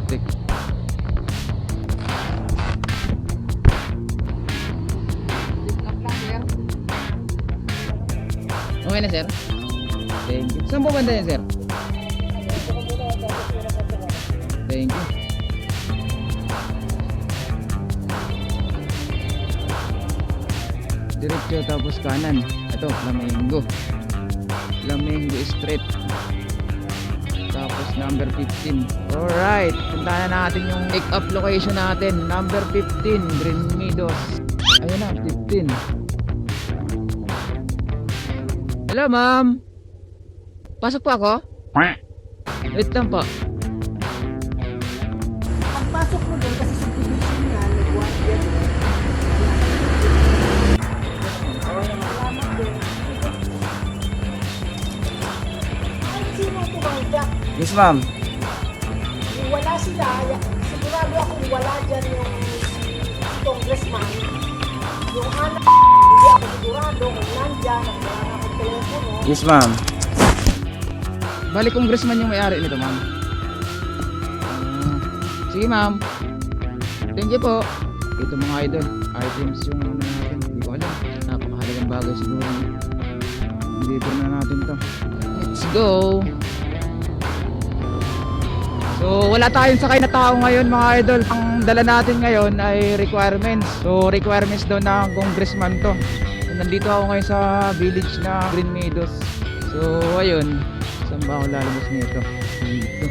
putik. Okay na sir? Thank you. Saan po banda yan sir? Thank you. Diretso tapos kanan. Ito, Flamengo. Flamengo Street. Tapos number 15. Alright, puntahan na natin yung pick up location natin. Number 15, Green Meadows. Ayun na, 15. Hello ma'am. Pasok po ako? Wait lang po. Pagpasok mo doon kasi subdivision niya, nagwan yan. Salamat din. Ay, sino tumangga? Yes ma'am. Kung wala sila, sigurado akong wala dyan yung congressman. Yung anak, hindi ako sigurado kung nandyan, at wala na akong telepono. Yes ma'am. Balik congressman yung may-ari nito ma'am. Sige ma'am. Thank you po. Ito mga idol, items yung ano natin. Hindi ko alam. Napakahalagang bagay siguro. Deliver na natin to. Let's go. So wala tayong sakay na tao ngayon mga idol. Ang dala natin ngayon ay requirements. So requirements daw ng congressman to. So, nandito ako ngayon sa village na Green Meadows. So ayun. Saan ba ako lalabas nito? Dito.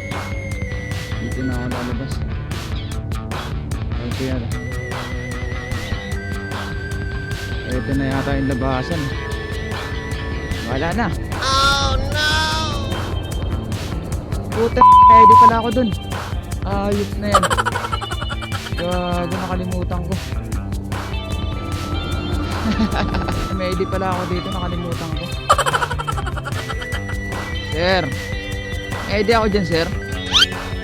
Dito na ako lalabas. Ito yan. Ito na yata yung labasan. Wala na. Oh no! Puta, ID pala ako dun. Ayos na yan. Gago, nakalimutan ko. May ID pala ako dito, nakalimutan ko. Sir, may ID ako dyan sir.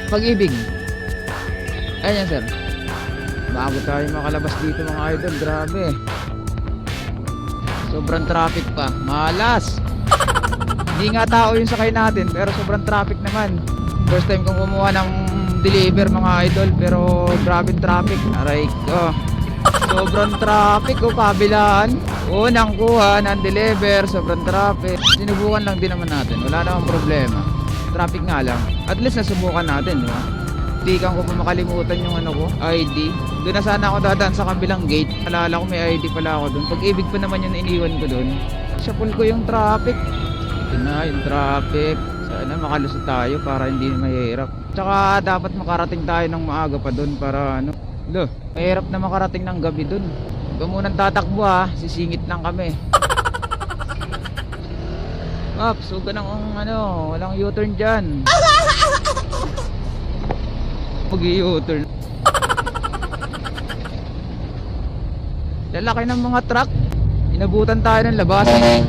Pag-ibig. Ayan sir. Bago tayo makalabas dito mga idol, grabe. Sobrang traffic pa, malas. Hindi nga tao yung sakay natin, pero sobrang traffic naman. First time kong kumuha ng deliver mga idol, pero grabe traffic. Aray ko. Sobrang traffic o kabilaan. Unang kuha ng deliver, sobrang traffic. Sinubukan lang din naman natin, wala namang problema. Traffic nga lang. At least nasubukan natin, di ba? Hindi ko pa makalimutan yung ano ko, ID. Doon na sana ako dadaan sa kabilang gate. Alala ko may ID pala ako doon. Pag-ibig pa naman yung iniwan ko doon. Sapul ko yung traffic. Ito na yung traffic. Sana makalusot tayo para hindi mahirap. Tsaka dapat makarating tayo ng maaga pa doon para ano. Lo, mahirap na makarating ng gabi doon. Huwag munang tatakbo ha, sisingit lang kami. Paps, huwag ka nang ano, walang U-turn dyan. Mag-i-U-turn. Lalaki ng mga truck. Inabutan tayo ng labasan.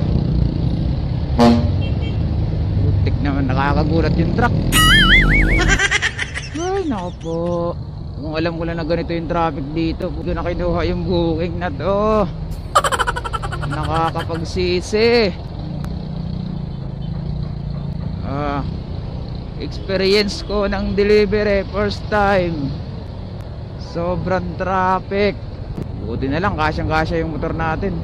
Putik naman, nakakagulat yung truck. Ay, nako po. Kung alam ko lang na ganito yung traffic dito, huwag na kinuha yung booking na to. Nakakapagsisi. Experience ko ng delivery first time. Sobrang traffic. Buti na lang kasyang kasya yung motor natin.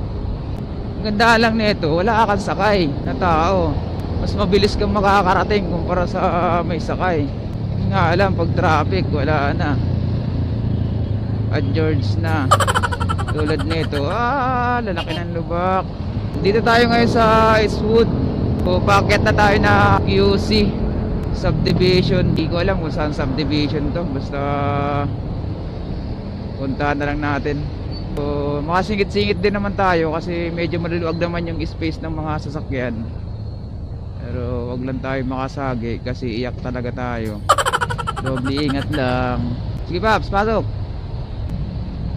Ang ganda lang nito, wala kang sakay na tao. Mas mabilis kang makakarating kumpara sa may sakay. Hindi nga alam pag traffic wala na. At George na. Tulad nito, lalaki ng lubak. Dito tayo ngayon sa Eastwood. O packet na tayo na QC subdivision. Hindi ko alam kung saan subdivision to. Basta puntahan na lang natin. So makasingit-singit din naman tayo kasi medyo maluluwag naman yung space ng mga sasakyan. Pero wag lang tayo makasagi kasi iyak talaga tayo. Doble ingat lang. Sige Paps, pasok.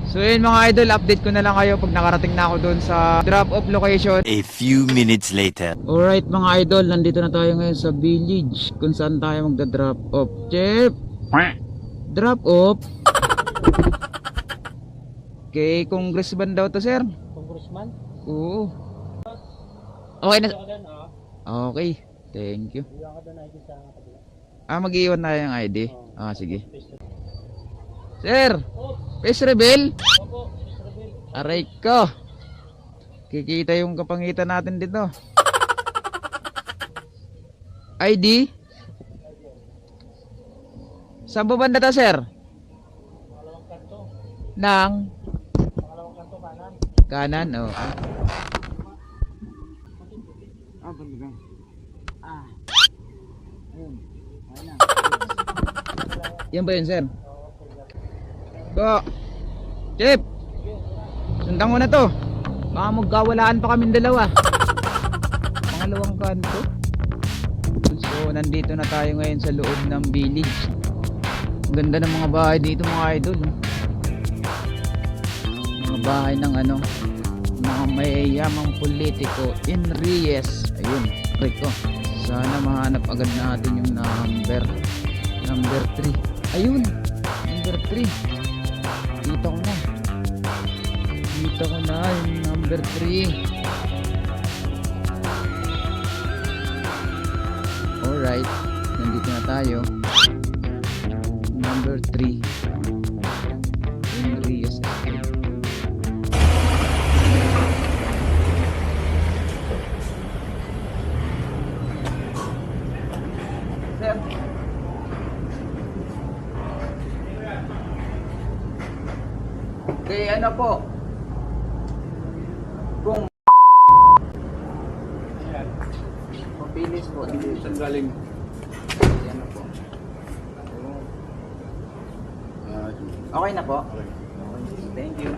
So yun mga idol, update ko na lang kayo pag nakarating na ako doon sa drop-off location. A few minutes later. Alright mga idol, nandito na tayo ngayon sa village kung saan tayo magda-drop off. Chef! Drop off? Okay, congressman daw to sir. Congressman? Oo. Okay na. Okay, thank you. Mag-iwan na yung ID. Sige. Sir, face reveal? Aray ko. Kikita yung kapangitan natin dito. ID? Saan ba banda to, sir? Nang? Kanan, oh. Yan ba yun, sir? Go! Chip! Sundan ko na to. Baka magkawalaan pa kaming dalawa. Pangalawang kanto. So, nandito na tayo ngayon sa loob ng village. Ang ganda ng mga bahay dito, mga idol. Mga bahay ng mga mayayamang politiko in Reyes. Ayun, Rico. Sana mahanap agad natin yung number 3. Ayun, number 3. Kita ko na yung number 3. Alright, nandito na tayo. Number 3 in Reyes Estate. Sir, okay, ano po? Kung papilis po, Saan galing? ano po? Okay na po? Thank you.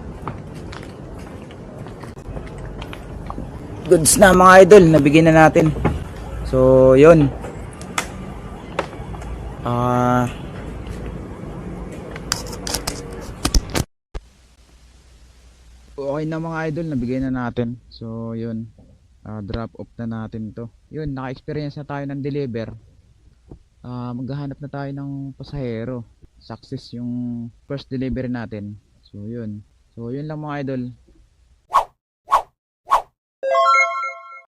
Goods na mga idol, nabigyan na natin. So, yun. Okay na mga idol, nabigay na natin. So, yun. Drop off na natin to. Yun, naka-experience na tayo ng deliver. Maghahanap na tayo ng pasahero. Success yung first delivery natin. So, yun. So, yun lang mga idol.